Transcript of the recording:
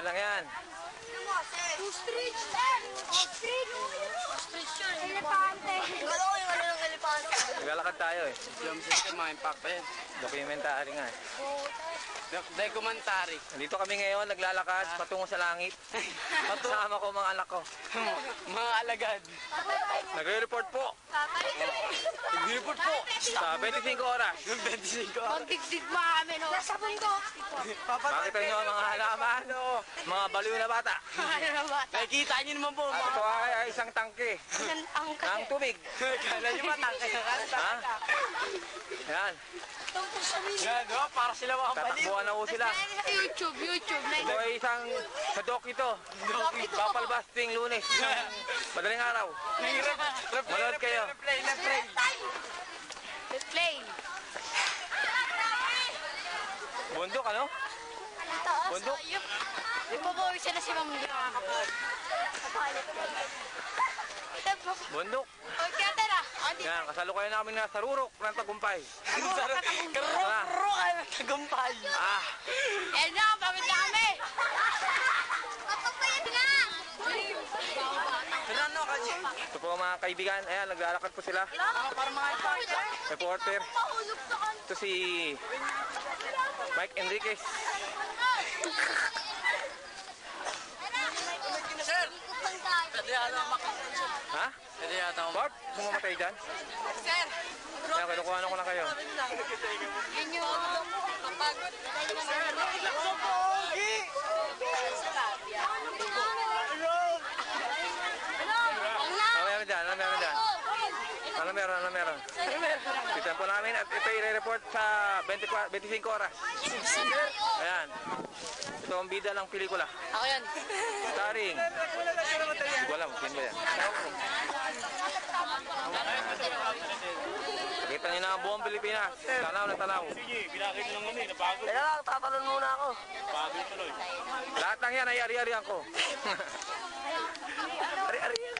Isa lang yan. Ostrich! Ostrich! Ostrich yun. Elepante. Galaw yung ano ng elepante. Naglalakad tayo eh. Film system, mga impact pa yan. Documentary nga eh. Documentary. Nandito kami ngayon, naglalakad patungo sa langit. Kasama ko mga anak ko. Mga alagad. Nagre-report po. Nag-report po. Sa 25 oras. 25 Magdigdig mo kami, no? Nasa bundok. Makita nyo ang mga halaman, mga baliw na bata. Ano na ba? Nakikita niyo naman po. At ito ay isang tangke Ang ng tubig. Kala niyo ba tangkay na kanta? Ha? Yan. tungkol sa mini. Yan, no? Para sila mga baliw. Tatakbuhan na po sila. YouTube. Ito ay isang sa doc ito. Papalabas tuwing Lunes. Madaling araw. Manood kayo. Play. Bundok ano? Bundok? Ipabawi siya na si Ma'am Gira. Bundok. Okay, tara. Yan, kasalukuyan namin na sa Rurok ng Tagumpay. Karo kayo ng tagumpay. Ah, Eh na, pamit na kami. Kapagpayat nga. Ano kasi? ito po mga kaibigan. Ayan, naglalakad po sila. Para mga impact. Reporter. Mahulog sa kan. Ito si Mike Enriquez. Sir! Pwede yata ako makasensyon. Ha? Pwede yata ako. Bart, sumamatay dyan? Sir! Ayan, kinukuha ko lang kayo. Yan yung kapag... Ano meron dyan? Ano meron dyan? Ano meron? Tignan po namin at ito i-report sa 25 oras. Ayan. Ito ang bida ng pelikula. Ako yan. Starring. Hindi ko alam, sino ba yan? Nakita niyo na ang buong Pilipinas. Tanaw na tanaw. Sige, binakit lang kami, napagod. Teka lang, tatalon muna ako. Pagod tuloy. Lahat ng yan ay ari-arihan ko. Ari-arihan.